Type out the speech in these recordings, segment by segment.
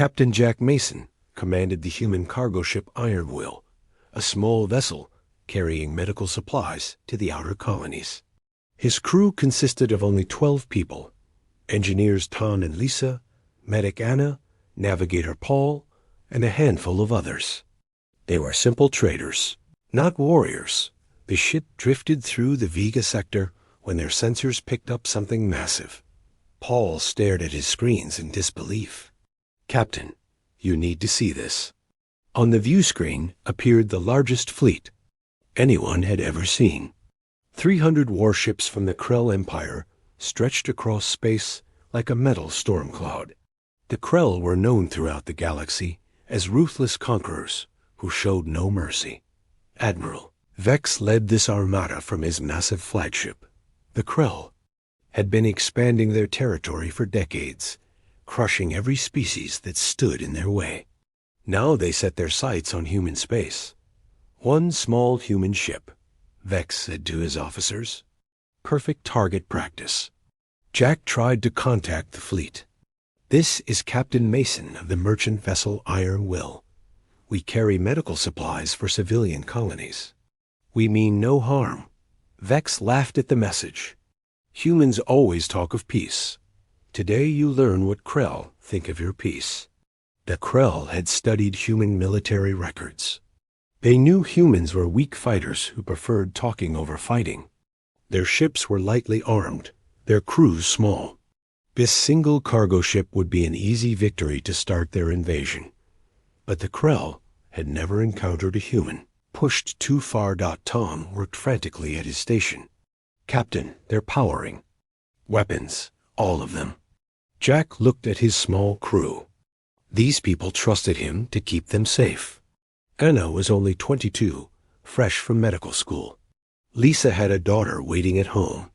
Captain Jack Mason commanded the human cargo ship Iron Will, a small vessel carrying medical supplies to the outer colonies. His crew consisted of only 12 people: engineers Ton and Lisa, medic Anna, navigator Paul, and a handful of others. They were simple traders, not warriors. The ship drifted through the Vega sector when their sensors picked up something massive. Paul stared at his screens in disbelief. "Captain, you need to see this." On the view screen appeared the largest fleet anyone had ever seen. 300 warships from the Krell Empire stretched across space like a metal storm cloud. The Krell were known throughout the galaxy as ruthless conquerors who showed no mercy. Admiral Vex led this armada from his massive flagship. The Krell had been expanding their territory for decades, crushing every species that stood in their way. Now they set their sights on human space. One small human ship, Vex said to his officers. Perfect target practice. Jack tried to contact the fleet. "This is Captain Mason of the merchant vessel Iron Will. We carry medical supplies for civilian colonies. We mean no harm." Vex laughed at the message. "Humans always talk of peace. Today you learn what Krell think of your peace." The Krell had studied human military records. They knew humans were weak fighters who preferred talking over fighting. Their ships were lightly armed, their crews small. This single cargo ship would be an easy victory to start their invasion. But the Krell had never encountered a human. Pushed too far. Tom worked frantically at his station. "Captain, they're powering. Weapons, all of them." Jack looked at his small crew. These people trusted him to keep them safe. Anna was only 22, fresh from medical school. Lisa had a daughter waiting at home.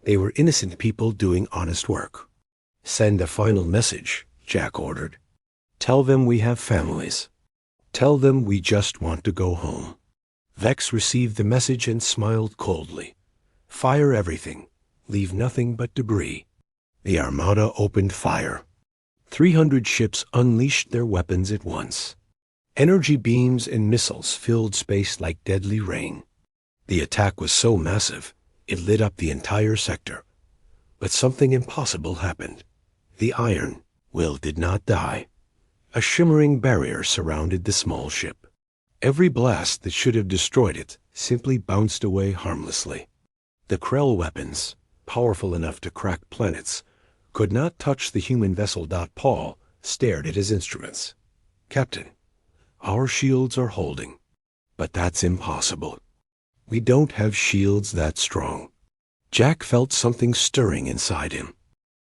They were innocent people doing honest work. "Send a final message," Jack ordered. "Tell them we have families. Tell them we just want to go home." Vex received the message and smiled coldly. "Fire everything. Leave nothing but debris." The armada opened fire. 300 ships unleashed their weapons at once. Energy beams and missiles filled space like deadly rain. The attack was so massive, it lit up the entire sector. But something impossible happened. The Iron Will did not die. A shimmering barrier surrounded the small ship. Every blast that should have destroyed it simply bounced away harmlessly. The Krell weapons, powerful enough to crack planets, could not touch the human vessel. Paul stared at his instruments. "Captain, our shields are holding, but that's impossible. We don't have shields that strong." Jack felt something stirring inside him.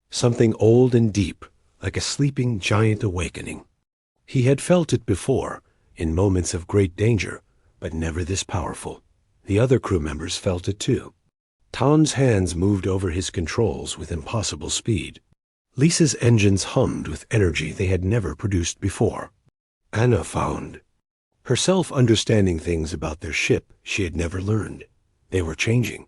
Something old and deep, like a sleeping giant awakening. He had felt it before, in moments of great danger, but never this powerful. The other crew members felt it too. Ton's hands moved over his controls with impossible speed. Lisa's engines hummed with energy they had never produced before. Anna found herself understanding things about their ship she had never learned. They were changing.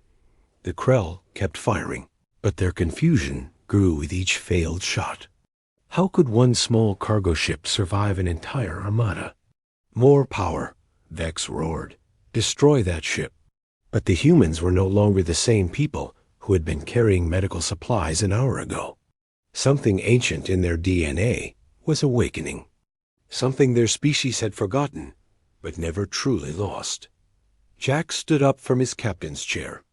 The Krell kept firing, but their confusion grew with each failed shot. How could one small cargo ship survive an entire armada? "More power," Vex roared. "Destroy that ship." But the humans were no longer the same people who had been carrying medical supplies an hour ago. Something ancient in their DNA was awakening. Something their species had forgotten, but never truly lost. Jack stood up from his captain's chair.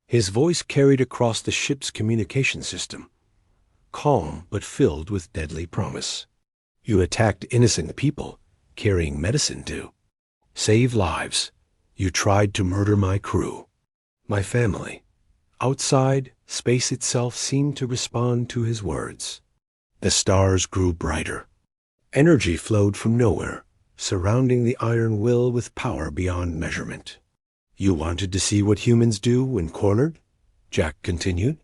His voice carried across the ship's communication system, calm but filled with deadly promise. "You attacked innocent people, carrying medicine to save lives. You tried to murder my crew, my family." Outside, space itself seemed to respond to his words. The stars grew brighter. Energy flowed from nowhere, surrounding the Iron Will with power beyond measurement. "You wanted to see what humans do when cornered?" Jack continued.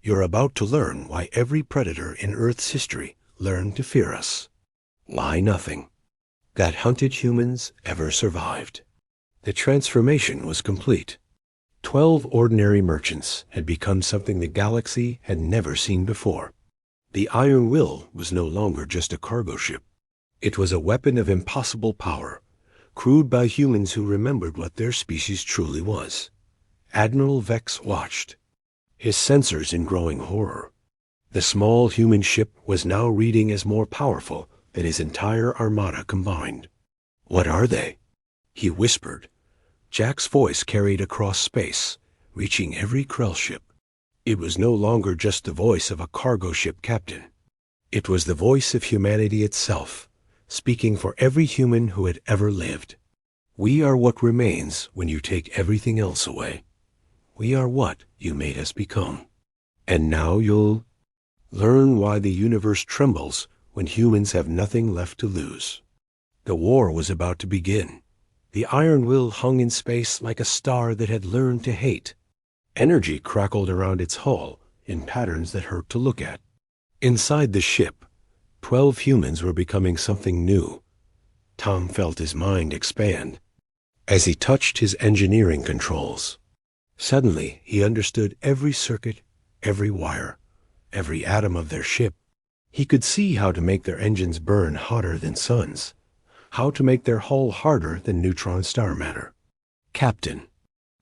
"You're about to learn why every predator in Earth's history learned to fear us. Why nothing that hunted humans ever survived." The transformation was complete. 12 ordinary merchants had become something the galaxy had never seen before. The Iron Will was no longer just a cargo ship. It was a weapon of impossible power, crewed by humans who remembered what their species truly was. Admiral Vex watched, his sensors in growing horror. The small human ship was now reading as more powerful than his entire armada combined. "What are they?" he whispered. Jack's voice carried across space, reaching every Krell ship. It was no longer just the voice of a cargo ship captain. It was the voice of humanity itself, speaking for every human who had ever lived. "We are what remains when you take everything else away. We are what you made us become. And now you'll learn why the universe trembles when humans have nothing left to lose." The war was about to begin. The iron will hung in space like a star that had learned to hate. Energy crackled around its hull in patterns that hurt to look at. Inside the ship, 12 humans were becoming something new. Tom felt his mind expand as he touched his engineering controls. Suddenly, he understood every circuit, every wire, every atom of their ship. He could see how to make their engines burn hotter than suns, how to make their hull harder than neutron star matter. "Captain,"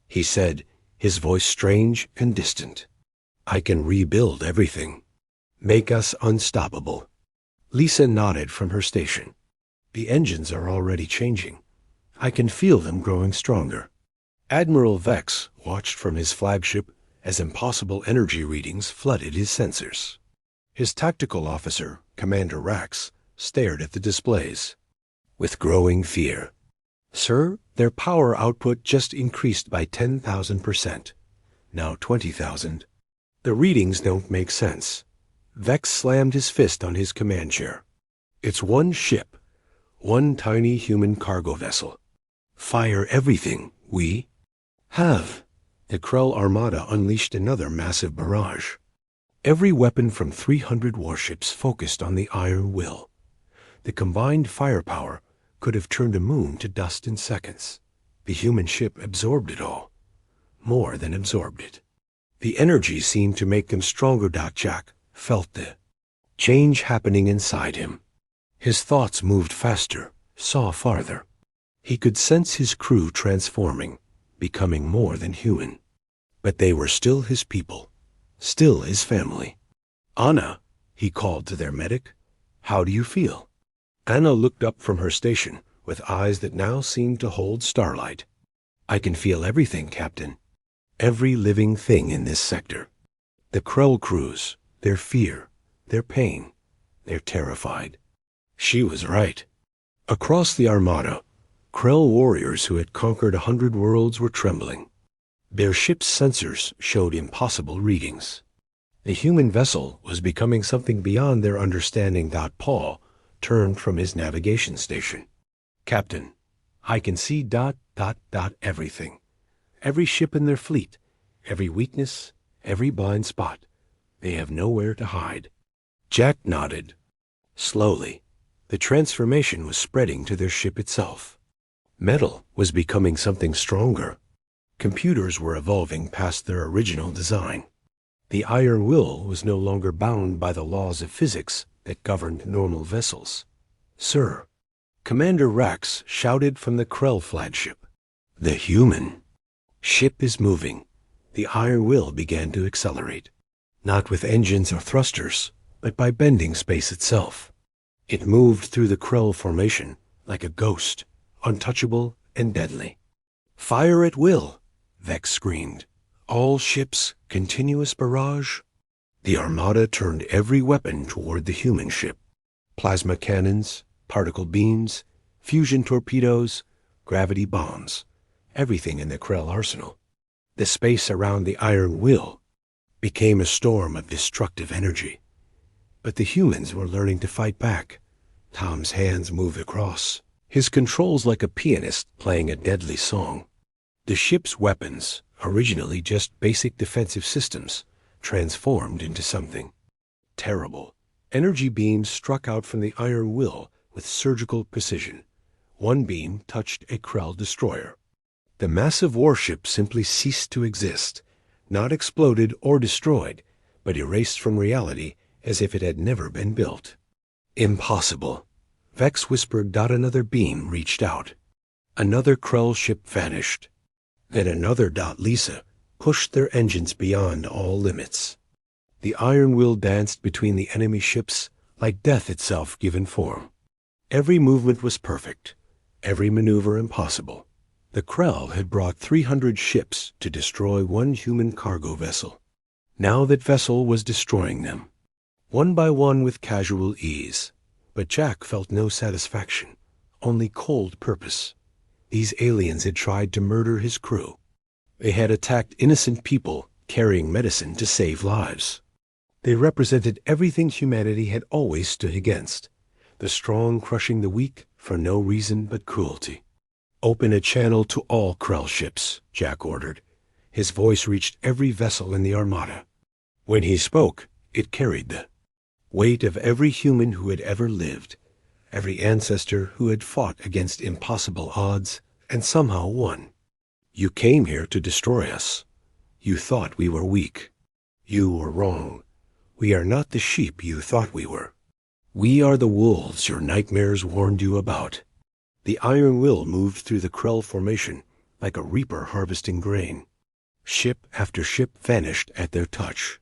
he said, his voice strange and distant, "I can rebuild everything. Make us unstoppable." Lisa nodded from her station. "The engines are already changing. I can feel them growing stronger." Admiral Vex watched from his flagship as impossible energy readings flooded his sensors. His tactical officer, Commander Rax, stared at the displays with growing fear. "Sir, their power output just increased by 10,000%. Now 20,000. The readings don't make sense." Vex slammed his fist on his command chair. "It's one ship, one tiny human cargo vessel. Fire everything we have." The Krell armada unleashed another massive barrage. Every weapon from 300 warships focused on the iron will. The combined firepower could have turned a moon to dust in seconds. The human ship absorbed it all. More than absorbed it. The energy seemed to make them stronger. Jack felt the change happening inside him. His thoughts moved faster, saw farther. He could sense his crew transforming, becoming more than human. But they were still his people, still his family. "Anna," he called to their medic, "how do you feel?" Anna looked up from her station with eyes that now seemed to hold starlight. "I can feel everything, Captain. Every living thing in this sector. The Krell crews, their fear, their pain. They're terrified." She was right. Across the armada, Krell warriors who had conquered 100 worlds were trembling. Their ship's sensors showed impossible readings. The human vessel was becoming something beyond their understanding. Paul turned from his navigation station. "Captain, I can see ... everything. Every ship in their fleet, every weakness, every blind spot. They have nowhere to hide." Jack nodded. Slowly, the transformation was spreading to their ship itself. Metal was becoming something stronger. Computers were evolving past their original design. The iron will was no longer bound by the laws of physics that governed normal vessels. "Sir," Commander Rax shouted from the Krell flagship, "the human ship is moving." The iron will began to accelerate, not with engines or thrusters, but by bending space itself. It moved through the Krell formation like a ghost, untouchable and deadly. "Fire at will," Vex screamed. "All ships, continuous barrage." The armada turned every weapon toward the human ship. Plasma cannons, particle beams, fusion torpedoes, gravity bombs, everything in the Krell arsenal. The space around the iron will became a storm of destructive energy. But the humans were learning to fight back. Tom's hands moved across, his controls like a pianist playing a deadly song. The ship's weapons, originally just basic defensive systems, transformed into something terrible. Energy beams struck out from the iron will with surgical precision. One beam touched a Krell destroyer. The massive warship simply ceased to exist, not exploded or destroyed, but erased from reality as if it had never been built. "Impossible," Vex whispered. Another beam reached out. Another Krell ship vanished. Then another. Lisa pushed their engines beyond all limits. The iron will danced between the enemy ships like death itself given form. Every movement was perfect, every maneuver impossible. The Krell had brought 300 ships to destroy one human cargo vessel. Now that vessel was destroying them, one by one with casual ease. But Jack felt no satisfaction, only cold purpose. These aliens had tried to murder his crew. They had attacked innocent people carrying medicine to save lives. They represented everything humanity had always stood against, the strong crushing the weak for no reason but cruelty. "Open a channel to all Krell ships," Jack ordered. His voice reached every vessel in the armada. When he spoke, it carried the weight of every human who had ever lived, every ancestor who had fought against impossible odds and somehow won. "You came here to destroy us. You thought we were weak. You were wrong. We are not the sheep you thought we were. We are the wolves your nightmares warned you about." The iron will moved through the Krell formation like a reaper harvesting grain. Ship after ship vanished at their touch.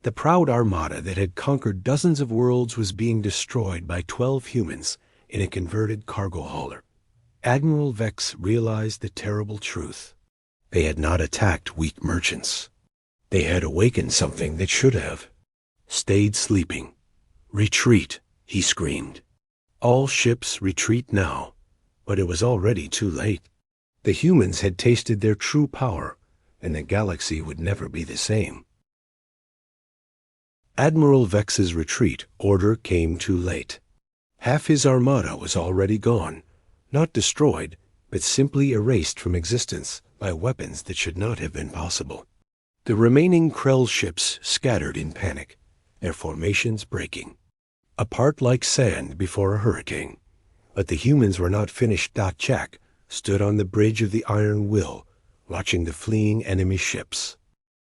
The proud armada that had conquered dozens of worlds was being destroyed by 12 humans in a converted cargo hauler. Admiral Vex realized the terrible truth. They had not attacked weak merchants. They had awakened something that should have stayed sleeping. "Retreat," he screamed. "All ships retreat now." But it was already too late. The humans had tasted their true power, and the galaxy would never be the same. Admiral Vex's retreat order came too late. Half his armada was already gone, not destroyed, but simply erased from existence by weapons that should not have been possible. The remaining Krell ships scattered in panic, their formations breaking, apart like sand before a hurricane. But the humans were not finished. Jack stood on the bridge of the Iron Will, watching the fleeing enemy ships.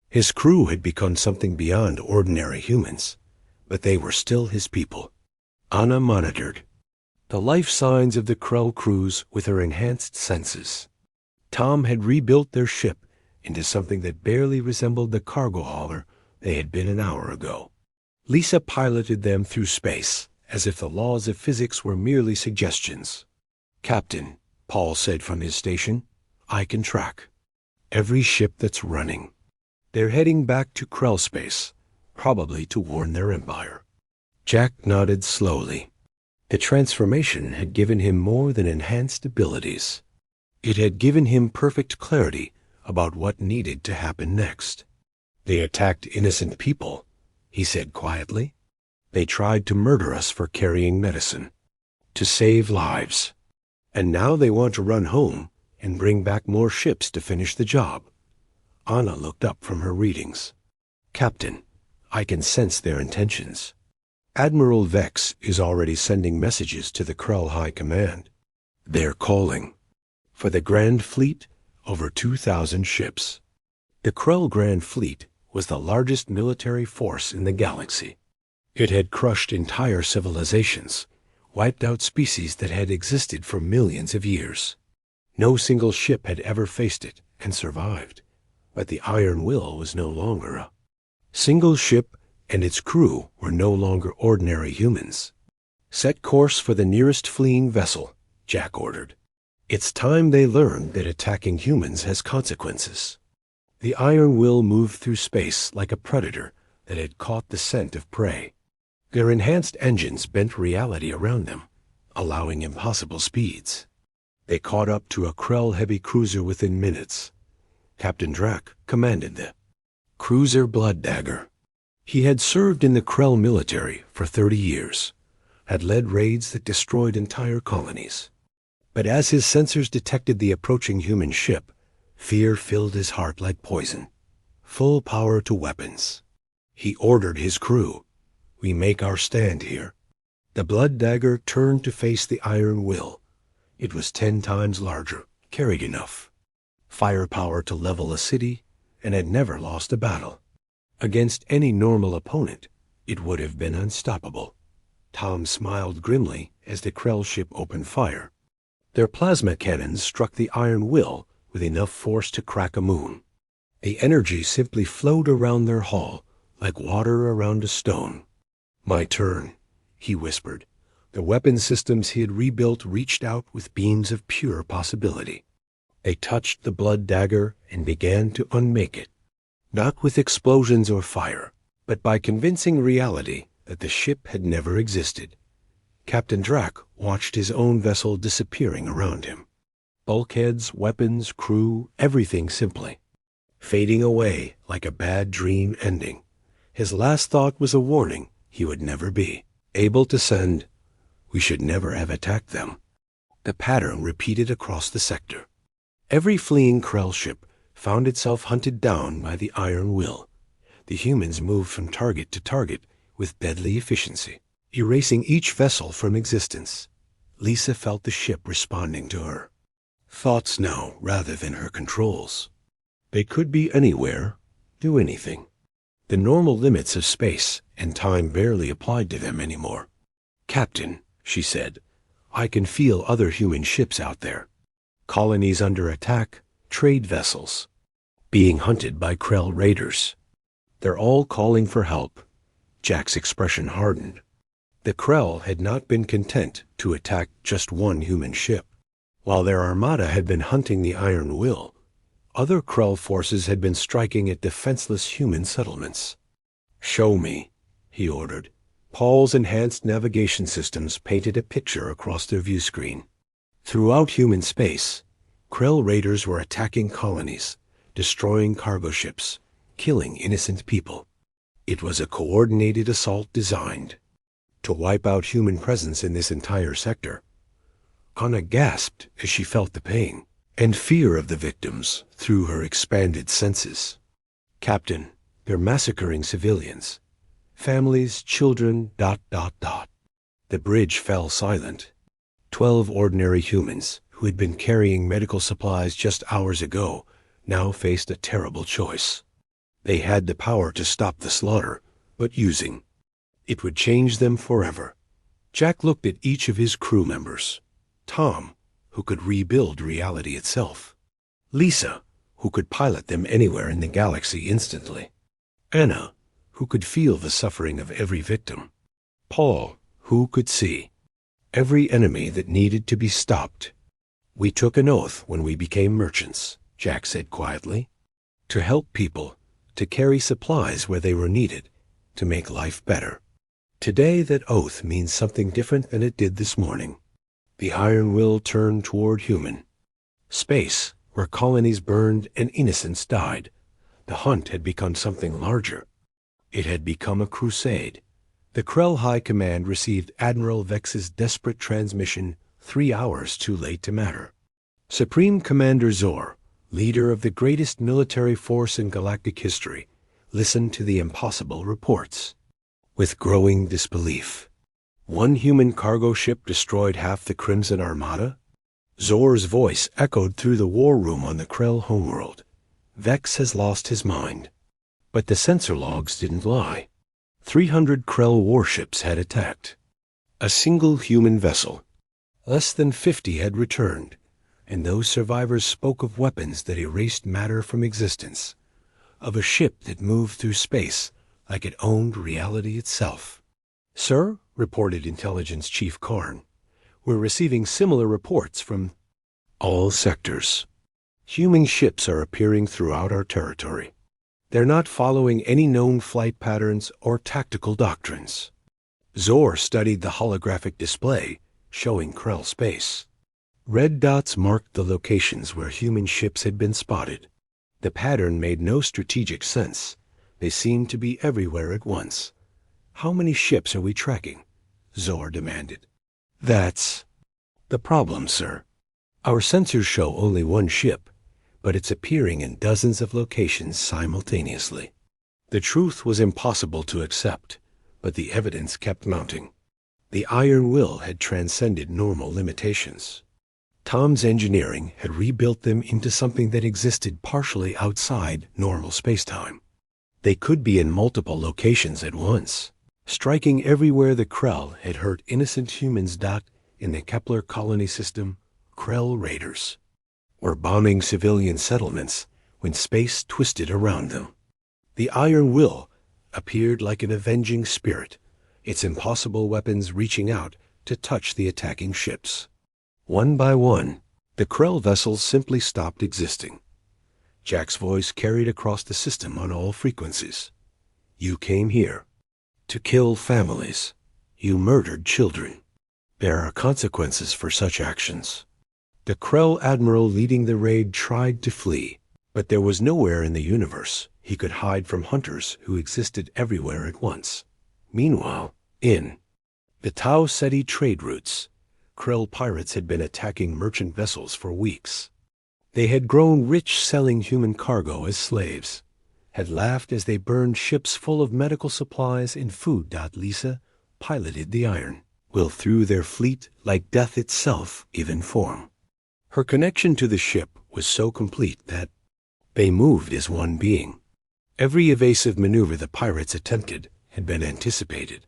His crew had become something beyond ordinary humans, but they were still his people. Anna monitored the life signs of the Krell crews with her enhanced senses. Tom had rebuilt their ship into something that barely resembled the cargo hauler they had been an hour ago. Lisa piloted them through space, as if the laws of physics were merely suggestions. "Captain," Paul said from his station, "I can track every ship that's running. They're heading back to Krell space, probably to warn their empire." Jack nodded slowly. The transformation had given him more than enhanced abilities. It had given him perfect clarity about what needed to happen next. "They attacked innocent people," he said quietly. "They tried to murder us for carrying medicine, to save lives. And now they want to run home and bring back more ships to finish the job." Anna looked up from her readings. "Captain, I can sense their intentions. Admiral Vex is already sending messages to the Krell High Command. They're calling for the Grand Fleet, over 2,000 ships." The Krell Grand Fleet was the largest military force in the galaxy. It had crushed entire civilizations, wiped out species that had existed for millions of years. No single ship had ever faced it and survived, but the Iron Will was no longer a single ship, and its crew were no longer ordinary humans. "Set course for the nearest fleeing vessel," Jack ordered. "It's time they learned that attacking humans has consequences." The Iron Will moved through space like a predator that had caught the scent of prey. Their enhanced engines bent reality around them, allowing impossible speeds. They caught up to a Krell heavy cruiser within minutes. Captain Drac commanded the cruiser Blood Dagger. He had served in the Krell military for 30 years, had led raids that destroyed entire colonies. But as his sensors detected the approaching human ship, fear filled his heart like poison. Full power to weapons. He ordered his crew, "We make our stand here." The Blood Dagger turned to face the Iron Will. It was 10 times larger, carried enough firepower to level a city, and had never lost a battle. Against any normal opponent, it would have been unstoppable. Tom smiled grimly as the Krell ship opened fire. Their plasma cannons struck the iron will with enough force to crack a moon. The energy simply flowed around their hull like water around a stone. "My turn," he whispered. The weapon systems he had rebuilt reached out with beams of pure possibility. They touched the blood dagger and began to unmake it, not with explosions or fire, but by convincing reality that the ship had never existed. Captain Drac watched his own vessel disappearing around him. Bulkheads, weapons, crew, everything simply fading away like a bad dream ending. His last thought was a warning he would never be able to send. We should never have attacked them. The pattern repeated across the sector. Every fleeing Krell ship found itself hunted down by the iron will. The humans moved from target to target with deadly efficiency, erasing each vessel from existence. Lisa felt the ship responding to her thoughts now rather than her controls. They could be anywhere, do anything. The normal limits of space and time barely applied to them anymore. "Captain," she said, "I can feel other human ships out there. Colonies under attack, trade vessels, being hunted by Krell raiders. They're all calling for help." Jack's expression hardened. The Krell had not been content to attack just one human ship. While their armada had been hunting the Iron Will, other Krell forces had been striking at defenseless human settlements. "Show me," he ordered. Paul's enhanced navigation systems painted a picture across their view screen. Throughout human space, Krell raiders were attacking colonies, destroying cargo ships, killing innocent people. It was a coordinated assault designed to wipe out human presence in this entire sector. Anna gasped as she felt the pain and fear of the victims through her expanded senses. "Captain, they're massacring civilians. Families, children, ... The bridge fell silent. 12 ordinary humans who had been carrying medical supplies just hours ago now faced a terrible choice. They had the power to stop the slaughter, but using it would change them forever. Jack looked at each of his crew members. Tom, who could rebuild reality itself. Lisa, who could pilot them anywhere in the galaxy instantly. Anna, who could feel the suffering of every victim. Paul, who could see every enemy that needed to be stopped. "We took an oath when we became merchants," Jack said quietly, "to help people, to carry supplies where they were needed, to make life better. Today that oath means something different than it did this morning." The Iron Will turned toward human space, where colonies burned and innocents died. The hunt had become something larger. It had become a crusade. The Krell High Command received Admiral Vex's desperate transmission 3 hours too late to matter. Supreme Commander Zor, leader of the greatest military force in galactic history, listened to the impossible reports with growing disbelief. One human cargo ship destroyed half the Crimson Armada? Zor's voice echoed through the war room on the Krell homeworld. Vex has lost his mind. But the sensor logs didn't lie. 300 Krell warships had attacked. A single human vessel. Less than 50 had returned, and those survivors spoke of weapons that erased matter from existence, of a ship that moved through space like it owned reality itself. "Sir," reported Intelligence Chief Karn, "we're receiving similar reports from all sectors. Human ships are appearing throughout our territory. They're not following any known flight patterns or tactical doctrines." Zor studied the holographic display showing Krell space. Red dots marked the locations where human ships had been spotted. The pattern made no strategic sense. They seemed to be everywhere at once. "How many ships are we tracking?" Zor demanded. "That's the problem, sir. Our sensors show only one ship, but it's appearing in dozens of locations simultaneously." The truth was impossible to accept, but the evidence kept mounting. The Iron Will had transcended normal limitations. Tom's engineering had rebuilt them into something that existed partially outside normal spacetime. They could be in multiple locations at once, striking everywhere the Krell had hurt innocent humans. in the Kepler colony system, Krell raiders, were bombing civilian settlements when space twisted around them. The Iron Will appeared like an avenging spirit, its impossible weapons reaching out to touch the attacking ships. One by one, the Krell vessels simply stopped existing. Jack's voice carried across the system on all frequencies. You came here to kill families. You murdered children. There are consequences for such actions. The Krell admiral leading the raid tried to flee, but there was nowhere in the universe he could hide from hunters who existed everywhere at once. Meanwhile, in the Tau Ceti trade routes, Krell pirates had been attacking merchant vessels for weeks. They had grown rich selling human cargo as slaves, had laughed as they burned ships full of medical supplies and food. Lisa piloted the Iron Will through their fleet like death itself even form. Her connection to the ship was so complete that they moved as one being. Every evasive maneuver the pirates attempted had been anticipated.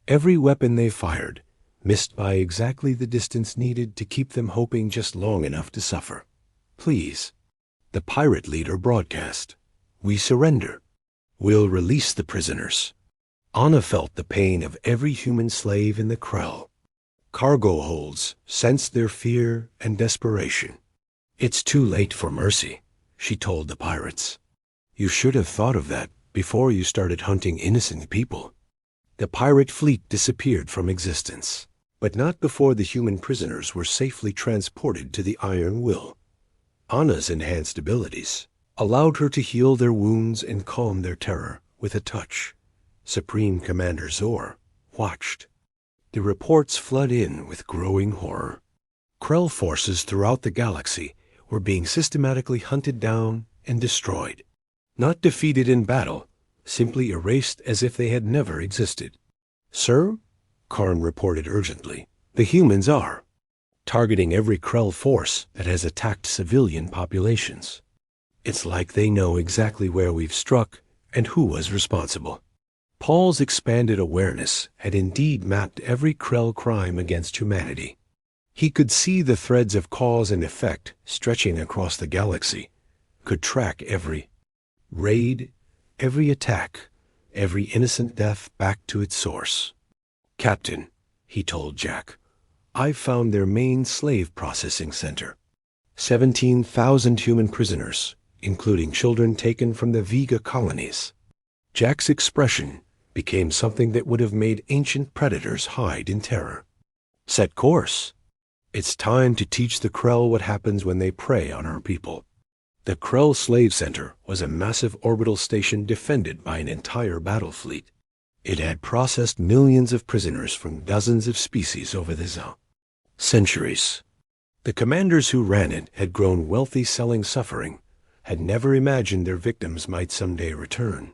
Every weapon they fired missed by exactly the distance needed to keep them hoping just long enough to suffer. Please, the pirate leader broadcast. We surrender. We'll release the prisoners. Anna felt the pain of every human slave in the Krell. Cargo holds sensed their fear and desperation. It's too late for mercy, she told the pirates. You should have thought of that before you started hunting innocent people. The pirate fleet disappeared from existence, but not before the human prisoners were safely transported to the Iron Will. Anna's enhanced abilities allowed her to heal their wounds and calm their terror with a touch. Supreme Commander Zor watched. The reports flood in with growing horror. Krell forces throughout the galaxy were being systematically hunted down and destroyed. Not defeated in battle, simply erased as if they had never existed. Sir, Karn reported urgently, the humans are targeting every Krell force that has attacked civilian populations. It's like they know exactly where we've struck and who was responsible. Paul's expanded awareness had indeed mapped every Krell crime against humanity. He could see the threads of cause and effect stretching across the galaxy, could track every raid, every attack, every innocent death back to its source. Captain, he told Jack, I've found their main slave processing center. 17,000 human prisoners, including children taken from the Vega colonies. Jack's expression became something that would have made ancient predators hide in terror. Set course. It's time to teach the Krell what happens when they prey on our people. The Krell Slave Center was a massive orbital station defended by an entire battle fleet. It had processed millions of prisoners from dozens of species over the centuries. The commanders who ran it had grown wealthy selling suffering, had never imagined their victims might someday return.